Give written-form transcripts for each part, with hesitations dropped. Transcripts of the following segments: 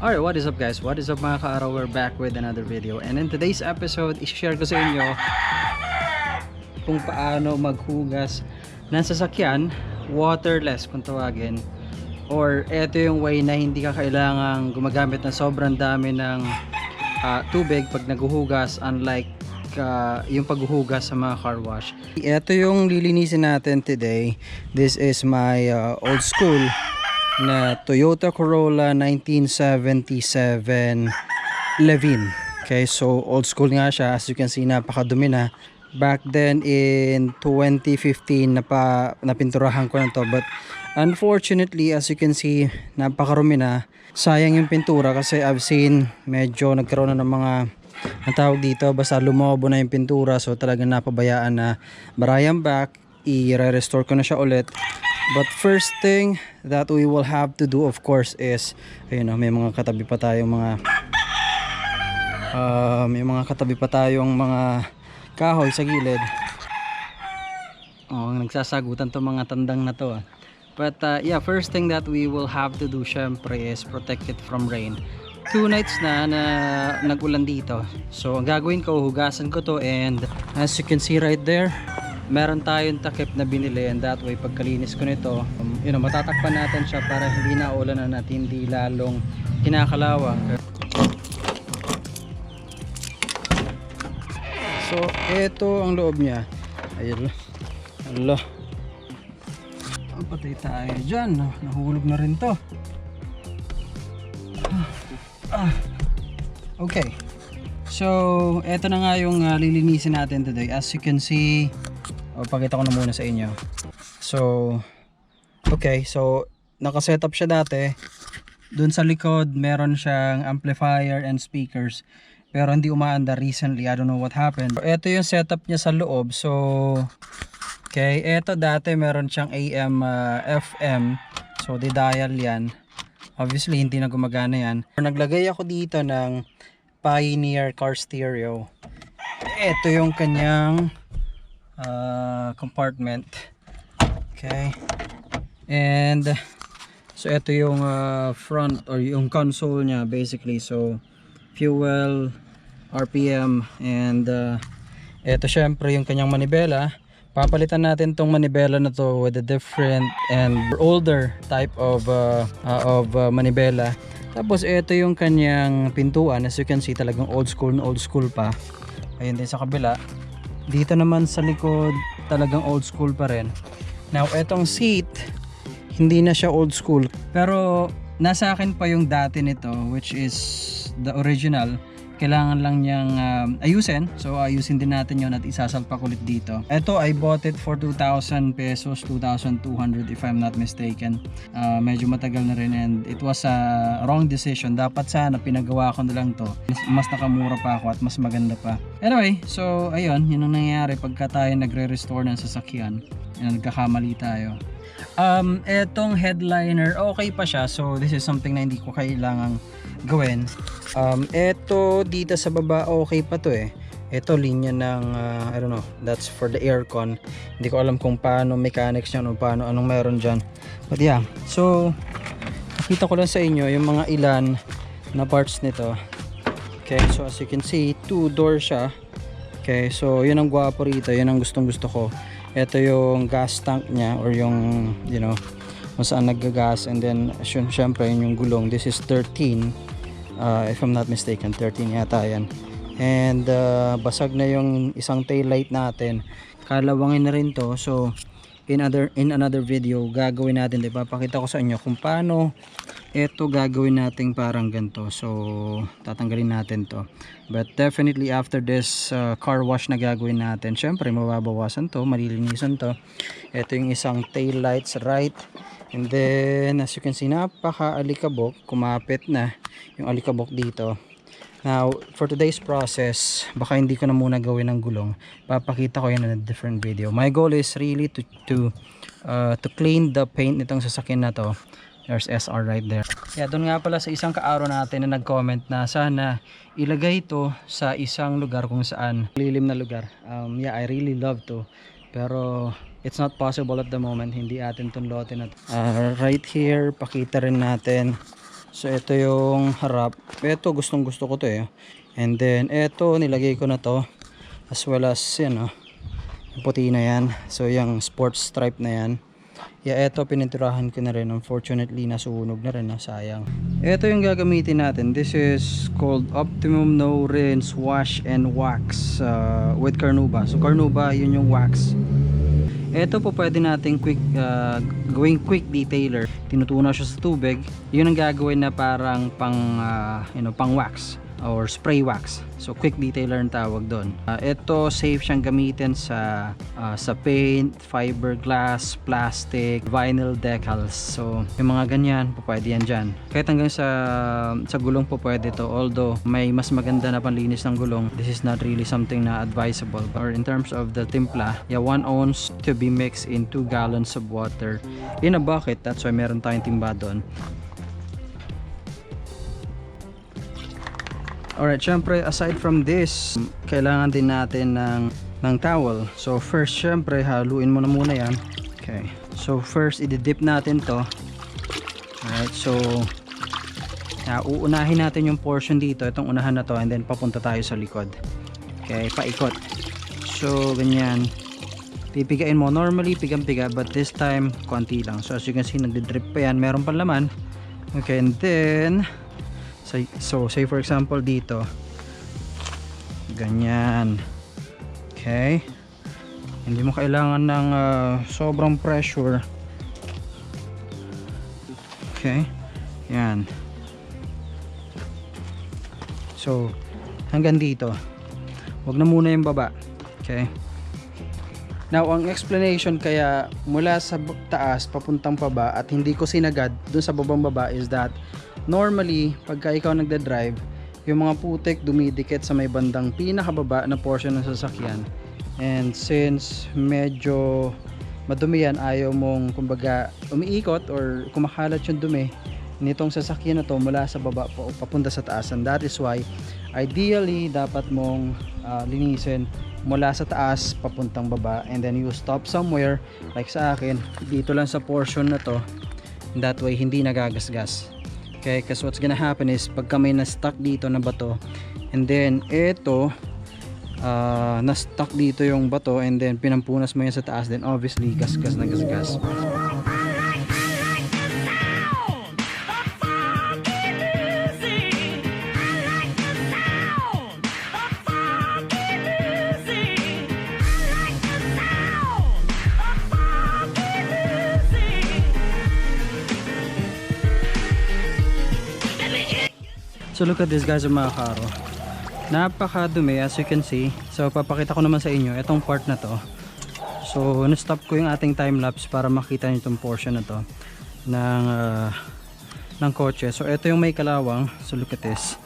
Alright, what is up guys? What is up mga kaaraw? We're back with another video. And in today's episode, i-share ko sa inyo kung paano maghugas ng sasakyan, waterless kung tawagin. Or eto yung way na hindi ka kailangang gumagamit ng sobrang dami ng tubig pag naghuhugas, unlike yung paghuhugas sa mga car wash. Ito yung lilinisin natin today. This is my old school na Toyota Corolla 1977 Levin. Okay, so old school nga siya. As you can see, napakadumi na. Back then in 2015 napinturahan ko na to, but unfortunately, as you can see, napakarumi na. Sayang yung pintura kasi I've seen medyo nagkaroon na ng mga ang tawag dito, basta lumobo na yung pintura, so talagang napabayaan na. But I am back, i-restore ko na siya ulit. But first thing that we will have to do, of course, is ayun, may mga katabi pa tayong mga kahoy sa gilid. Oh, nagsasagutan to mga tandang na to. But yeah, first thing that we will have to do syempre is protect it from rain. 2 nights na nagulan dito. So ang gagawin ko, hugasan ko to, and as you can see right there, meron tayong takip na binili, and that way pagkalinis ko nito, matatakpan natin siya para hindi na ulanan at hindi lalong kinakalawang. So ito ang loob niya. Ayun. Allah. Patay tayo dyan. Nahulog na rin to. Okay. So ito na nga yung lilinisin natin today. As you can see, pakita ko na muna sa inyo. So okay, so nakasetup siya dati. Dun sa likod meron siyang amplifier and speakers, pero hindi umaanda recently. I don't know what happened. So, ito yung setup niya sa loob. So okay, ito dati meron siyang AM, FM. So di-dial yan. Obviously hindi na gumagana yan. Naglagay ako dito ng Pioneer car stereo. Ito yung kanyang compartment. Okay, and so ito yung front or yung console nya basically. So fuel, RPM, and ito syempre yung kanyang manibela. Papalitan natin tong manibela na to with a different and older type of manibela. Tapos ito yung kanyang pintuan. As you can see, talagang old school pa. Ayun din sa kabila. Dito naman sa likod, talagang old school pa rin. Now, etong seat, hindi na siya old school. Pero, nasa akin pa yung dati nito, which is the original. Kailangan lang niyang ayusin. So, ayusin din natin yon at isasalpak ulit dito. Ito, I bought it for 2,000 pesos, 2,200 if I'm not mistaken. Medyo matagal na rin, and it was a wrong decision. Dapat sana pinagawa ko na lang to. Mas nakamura pa ako at mas maganda pa. Anyway, so ayun, yun ang nangyayari pagka tayo nagre-restore ng sasakyan. Nagkakamali tayo. Etong headliner, okay pa siya. So this is something na hindi ko kailangang gawin. Eto dito sa baba, okay pa to eh. Ito linya ng I don't know, that's for the aircon. Hindi ko alam kung paano mechanics niya o paano anong meron dyan. But yeah, so nakita ko lang sa inyo yung mga ilan na parts nito. Okay, so as you can see, 2 door siya. Okay, so yun ang gwapo rito, yun ang gustong gusto ko. Ito yung gas tank niya, or yung kung saan naggagas, and then syempre yun yung gulong. This is 13 if I'm not mistaken, 13 yata yan. And basag na yung isang tail light natin, kalawangin na rin to. So in another video gagawin natin, ipapakita ko sa inyo kung paano ito gagawin natin parang ganito. So tatanggalin natin to, but definitely after this car wash na gagawin natin, syempre mababawasan to, malilinisan to. Ito yung isang tail lights right, and then as you can see, napaka alikabok, kumapit na yung alikabok dito. Now for today's process, baka hindi ko na muna gawin ng gulong, papakita ko yan in a different video. My goal is really to clean the paint nitong sasakyan na to. There's SR right there. Yeah, doon nga pala sa isang kaaro natin na nag-comment na sana ilagay ito sa isang lugar kung saan lilim na lugar. Yeah, I really love to, pero it's not possible at the moment. Hindi atin itong lote na right here, pakita rin natin So ito yung harap. Ito gustong gusto ko to eh. And then ito nilagay ko na to, as well as yan oh, yung puti na yan. So yung sports stripe na yan. Yeah, ito pininturahan ko na rin. Unfortunately nasunog na rin, sayang. Ito yung gagamitin natin. This is called Optimum No Rinse Wash and Wax with Carnauba. So Carnauba, yun yung wax. Ito po pwede natin gawing quick detailer. Tinutunaw siya sa tubig. Yun ang gagawin na parang pang wax or spray wax. So quick detailer ang tawag doon. Ito safe siyang gamitin sa paint, fiberglass, plastic, vinyl decals. So yung mga ganyan po pwede yan dyan. Kahit hanggang sa gulong po pwede to. Although may mas maganda na panlinis ng gulong, this is not really something na advisable. Or in terms of the timpla, yeah, 1 ounce to be mixed in 2 gallons of water in a bucket. That's why meron tayong timba doon. Alright, syempre aside from this, kailangan din natin ng towel. So first, syempre haluin mo na muna yan. Okay, so first i-dip natin to. Alright, so uunahin natin yung portion dito, itong unahan na to, and then papunta tayo sa likod. Okay, paikot. So ganyan, pipigain mo. Normally pigang-piga, but this time konti lang. So as you can see, nagdi-drip pa yan, meron pa laman. Okay, and then so say for example dito ganyan. Okay, hindi mo kailangan ng sobrang pressure. Okay, yan. So hanggang dito, wag na muna yung baba. Okay, now ang explanation kaya mula sa taas papuntang baba at hindi ko sinagad dun sa babang baba is that normally pagka ikaw nagda-drive, yung mga putik dumidikit sa may bandang pinakababa na portion ng sasakyan, and since medyo madumi yan, ayaw mong kumbaga umiikot or kumakalat yung dumi nitong sasakyan na to mula sa baba papunta sa taas. And that is why ideally dapat mong linisin mula sa taas papuntang baba, and then you stop somewhere like sa akin dito lang sa portion na to. That way hindi nagagasgas. Okay, kasi what's gonna happen is pagka may na-stuck dito na bato, and then ito na-stuck dito yung bato, and then pinampunas mo yan sa taas, then obviously gasgas na gasgas. So look at this guys, mga Kaaro. Napakadumi as you can see. So papakita ko naman sa inyo itong part na to. So na-stop ko yung ating time lapse para makita niyo itong portion na to ng kotse. So ito yung may kalawang. So look at this.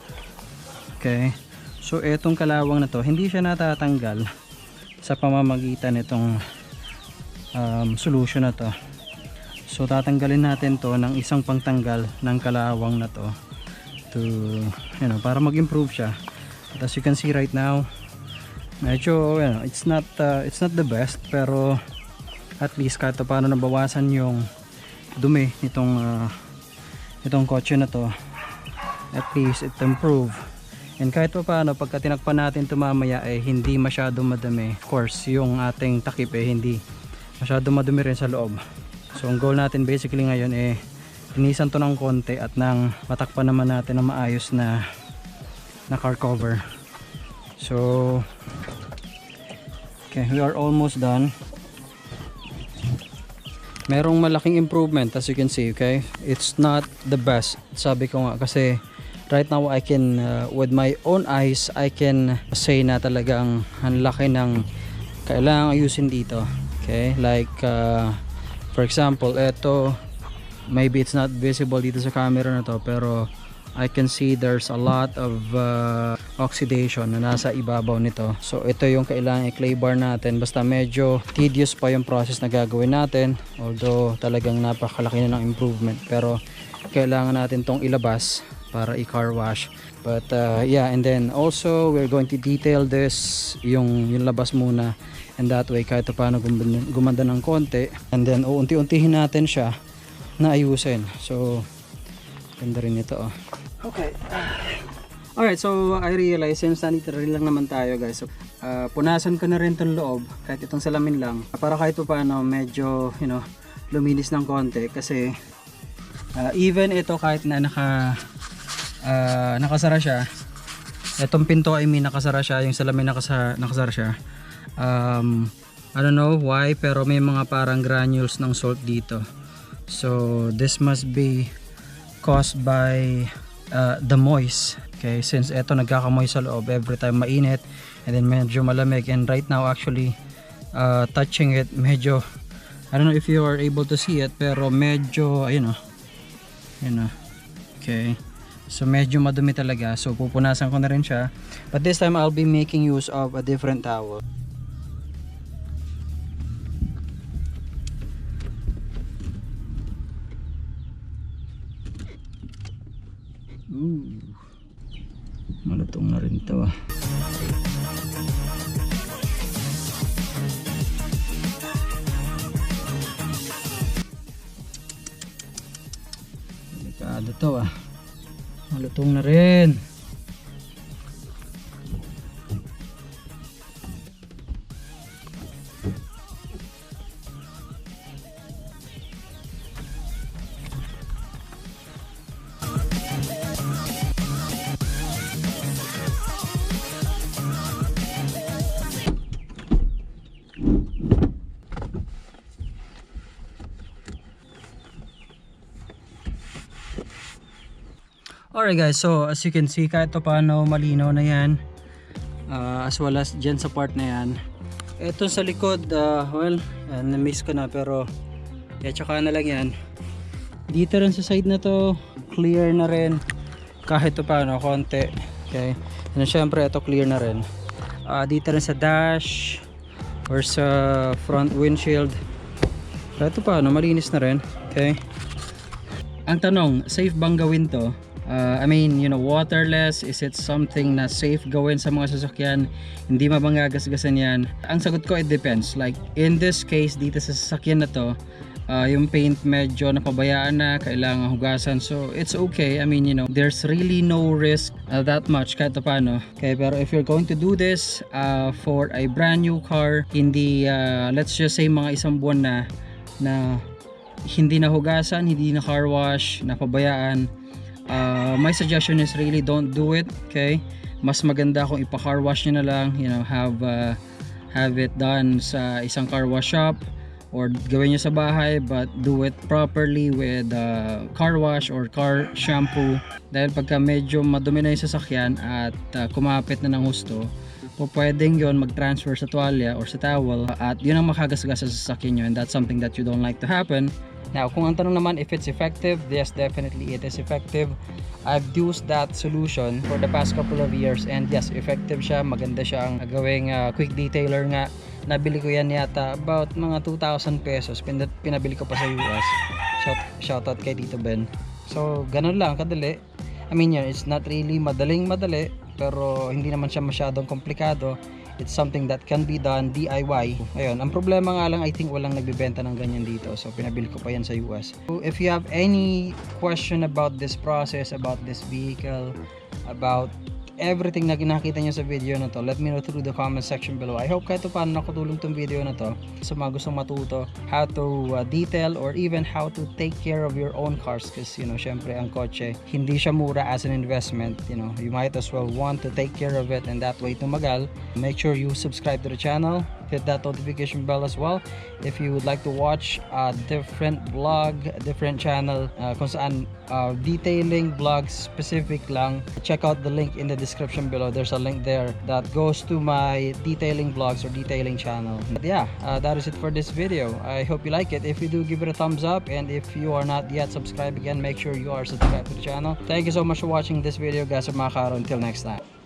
Okay. So itong kalawang na to, hindi siya natatanggal sa pamamagitan nitong solution na to. So tatanggalin natin to ng isang pangtanggal ng kalawang na to to, you know, para mag-improve siya. But as you can see right now, medyo, you know, it's not the best, pero at least kahit paano nabawasan yung dumi itong kotse na to. At least it improve. And kahit paano pagka tinakpan natin ito mamaya hindi masyadong madumi. Of course, yung ating takip hindi masyadong madumi rin sa loob. So ang goal natin basically ngayon linisan to ng konti at nang matakpan naman natin ng maayos na car cover. So okay, we are almost done. Merong malaking improvement as you can see. Okay, it's not the best, sabi ko nga, kasi right now I can with my own eyes I can say na talagang ang laki ng kailangang ayusin dito. Okay, like for example, ito maybe it's not visible dito sa camera na to, pero I can see there's a lot of oxidation na nasa ibabaw nito. So ito yung kailangan i-clay bar natin. Basta medyo tedious pa yung process na gagawin natin, although talagang napakalaki na ng improvement, pero kailangan natin tong ilabas para i-car wash. But yeah, and then also we're going to detail this, yung labas muna, and that way kahit paano gumanda ng konti, and then uunti-untihin natin siya na ayusin. So Ganda rin ito oh. Okay. Alright, so I realize since nandito rin lang naman tayo guys, so, punasan ko na rin itong loob kahit itong salamin lang para kahit pa paano medyo luminis ng konti kasi even ito kahit na nakasara siya, itong pinto I mean nakasara siya, yung salamin nakasara siya. I don't know why pero may mga parang granules ng salt dito, so this must be caused by the moist. Okay, since eto nagkakamoy sa loob every time mainit and then medyo malamig, and right now actually touching it medyo, I don't know if you are able to see it pero medyo ayun oh. Okay, so medyo madumi talaga, so pupunasan ko na rin siya, but this time I'll be making use of a different towel. Malutong na rin ito ah. Delikado to ah. Malutong na rin. Alright guys, so as you can see kahit paano malinaw na yan, as well as dyan sa part na yan. Ito sa likod, well, na-miss ko na pero tsaka na lang yan. Dito rin sa side na to, clear na rin kahit paano konti. Okay, and syempre ito clear na rin. Dito rin sa dash or sa front windshield, kahit paano malinis na rin. Okay, ang tanong, safe bang gawin to? I mean, waterless, is it something na safe gawin sa mga sasakyan? Hindi mabanggagasgasan yan? Ang sagot ko, it depends. Like in this case, dito sa sasakyan na to, yung paint medyo napabayaan na, kailangan hugasan, so it's okay. I mean, there's really no risk that much kahit paano. Okay, pero if you're going to do this for a brand new car, hindi let's just say mga isang buwan na hindi nahugasan, hindi na car wash, napabayaan, my suggestion is really don't do it. Okay, mas maganda kung ipa-car wash nyo na lang, have it done sa isang car wash shop or gawin nyo sa bahay, but do it properly with car wash or car shampoo, dahil pagka medyo madumi na yung sasakyan at kumapit na ng husto, pwedeng yon mag-transfer sa tuwalya or sa towel at yun ang makagasgas sa sasakyan nyo, and that's something that you don't like to happen. Now, kung ang tanong naman if it's effective, yes, definitely it is effective. I've used that solution for the past couple of years, and yes, effective siya, maganda siya ang gawing quick detailer nga. Nabili ko yan yata about mga 2,000 pesos, pinabili ko pa sa US. Shoutout kay Tito Ben. So ganun lang kadali. I mean, it's not really madali, pero hindi naman siya masyadong komplikado. It's something that can be done DIY. Ayun, ang problema nga lang, I think walang nagbebenta ng ganyan dito, so pinabili ko pa yan sa US. So if you have any question about this process, about this vehicle, about everything na nakita nyo sa video na to, let me know through the comment section below. I hope kahit paano nakatulong tong video na to sa mga gustong matuto how to detail or even how to take care of your own cars, because syempre ang kotse hindi siya mura as an investment. You might as well want to take care of it, and that way tumagal. Make sure you subscribe to the channel, hit that notification bell as well if you would like to watch a different vlog, different channel kung saan detailing vlogs specific lang. Check out the link in the description below. There's a link there that goes to my detailing vlogs or detailing channel. But yeah, that is it for this video. I hope you like it. If you do, give it a thumbs up, and if you are not yet subscribed, again, make sure you are subscribed to the channel. Thank you so much for watching this video, guys. Mga Kaaro, until next time.